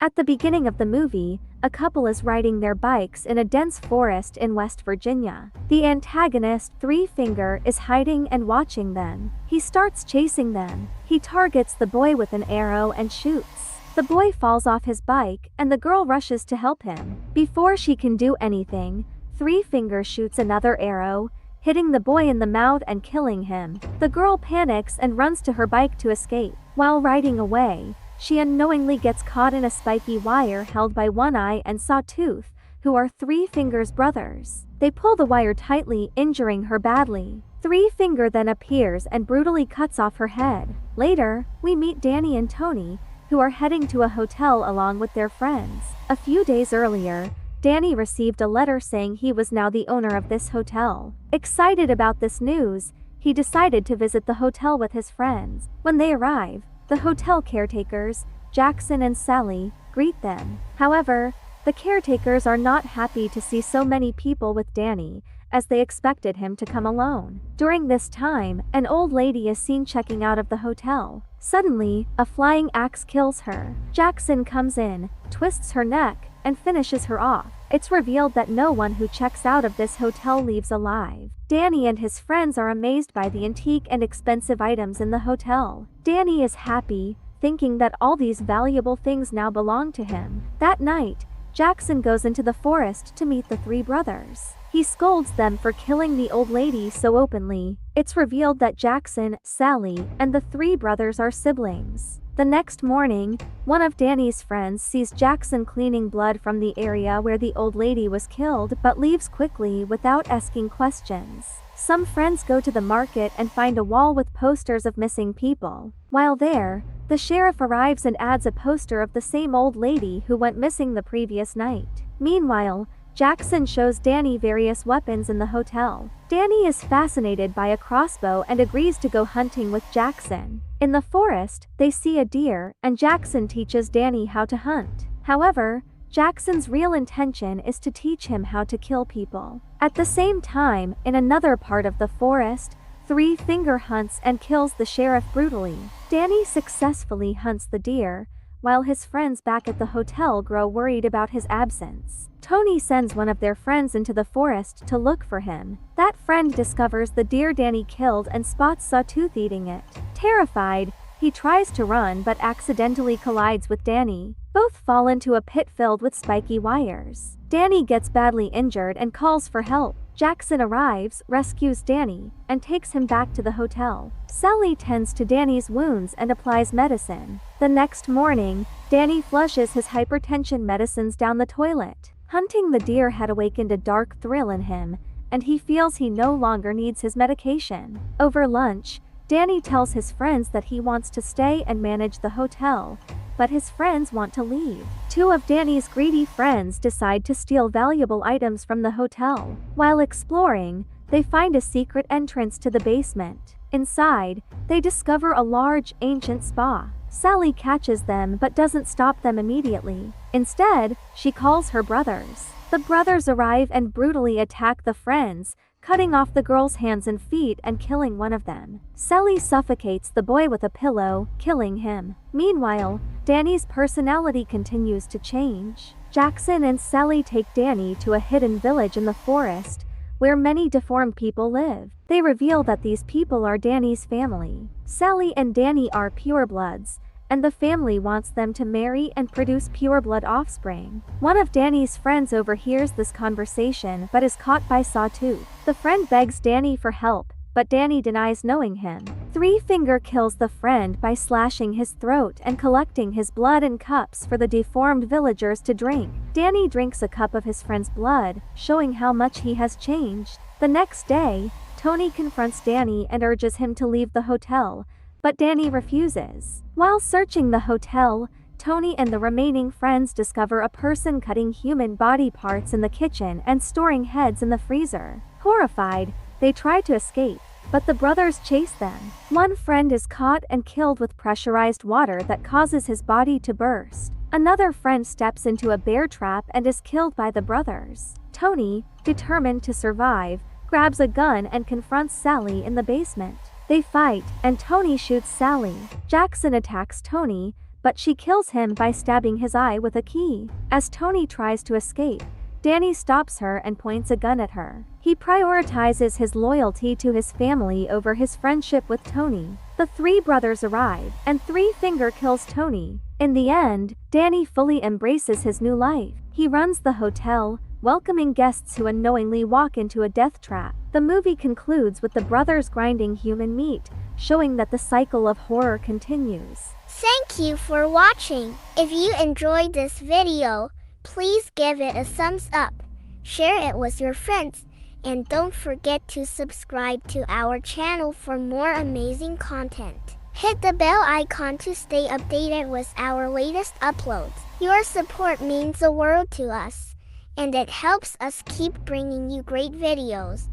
At the beginning of the movie, a couple is riding their bikes in a dense forest in West Virginia. The antagonist, Three Finger, is hiding and watching them. He starts chasing them. He targets the boy with an arrow and shoots. The boy falls off his bike and the girl rushes to help him. Before she can do anything, Three Finger shoots another arrow, hitting the boy in the mouth and killing him. The girl panics and runs to her bike to escape. While riding away, she unknowingly gets caught in a spiky wire held by One Eye and Sawtooth, who are Three Finger's brothers. They pull the wire tightly, injuring her badly. Three Finger then appears and brutally cuts off her head. Later, we meet Danny and Tony, who are heading to a hotel along with their friends. A few days earlier, Danny received a letter saying he was now the owner of this hotel. Excited about this news, he decided to visit the hotel with his friends. When they arrive, the hotel caretakers, Jackson and Sally, greet them. However, the caretakers are not happy to see so many people with Danny, as they expected him to come alone. During this time, an old lady is seen checking out of the hotel. Suddenly, a flying axe kills her. Jackson comes in, twists her neck, and finishes her off. It's revealed that no one who checks out of this hotel leaves alive. Danny and his friends are amazed by the antique and expensive items in the hotel. Danny is happy, thinking that all these valuable things now belong to him. That night, Jackson goes into the forest to meet the three brothers. He scolds them for killing the old lady so openly. It's revealed that Jackson, Sally, and the three brothers are siblings. The next morning, one of Danny's friends sees Jackson cleaning blood from the area where the old lady was killed but leaves quickly without asking questions. Some friends go to the market and find a wall with posters of missing people. While there, the sheriff arrives and adds a poster of the same old lady who went missing the previous night. Meanwhile, Jackson shows Danny various weapons in the hotel. Danny is fascinated by a crossbow and agrees to go hunting with Jackson. In the forest, they see a deer, and Jackson teaches Danny how to hunt. However, Jackson's real intention is to teach him how to kill people. At the same time, in another part of the forest, Three Finger hunts and kills the sheriff brutally. Danny successfully hunts the deer, while his friends back at the hotel grow worried about his absence. Tony sends one of their friends into the forest to look for him. That friend discovers the deer Danny killed and spots Sawtooth eating it. Terrified, he tries to run but accidentally collides with Danny. Both fall into a pit filled with spiky wires. Danny gets badly injured and calls for help. Jackson arrives, rescues Danny, and takes him back to the hotel. Sally tends to Danny's wounds and applies medicine. The next morning, Danny flushes his hypertension medicines down the toilet. Hunting the deer had awakened a dark thrill in him, and he feels he no longer needs his medication. Over lunch, Danny tells his friends that he wants to stay and manage the hotel, but his friends want to leave. Two of Danny's greedy friends decide to steal valuable items from the hotel. While exploring, they find a secret entrance to the basement. Inside, they discover a large, ancient spa. Sally catches them but doesn't stop them immediately. Instead, she calls her brothers. The brothers arrive and brutally attack the friends, cutting off the girl's hands and feet and killing one of them. Sally suffocates the boy with a pillow, killing him. Meanwhile, Danny's personality continues to change. Jackson and Sally take Danny to a hidden village in the forest, where many deformed people live. They reveal that these people are Danny's family. Sally and Danny are purebloods, and the family wants them to marry and produce pureblood offspring. One of Danny's friends overhears this conversation but is caught by Sawtooth. The friend begs Danny for help, but Danny denies knowing him. Three Finger kills the friend by slashing his throat and collecting his blood in cups for the deformed villagers to drink. Danny drinks a cup of his friend's blood, showing how much he has changed. The next day, Tony confronts Danny and urges him to leave the hotel, but Danny refuses. While searching the hotel, Tony and the remaining friends discover a person cutting human body parts in the kitchen and storing heads in the freezer. Horrified, they try to escape, but the brothers chase them. One friend is caught and killed with pressurized water that causes his body to burst. Another friend steps into a bear trap and is killed by the brothers. Tony, determined to survive, grabs a gun and confronts Sally in the basement. They fight, and Tony shoots Sally. Jackson attacks Tony, but but she kills him by stabbing his eye with a key. As Tony tries to escape, Danny stops her and points a gun at her. He prioritizes his loyalty to his family over his friendship with Tony. The three brothers arrive, and Three Finger kills Tony. In the end, Danny fully embraces his new life. He runs the hotel, welcoming guests who unknowingly walk into a death trap. The movie concludes with the brothers grinding human meat, showing that the cycle of horror continues. Thank you for watching. If you enjoyed this video, please give it a thumbs up, share it with your friends, and don't forget to subscribe to our channel for more amazing content. Hit the bell icon to stay updated with our latest uploads. Your support means the world to us, and it helps us keep bringing you great videos.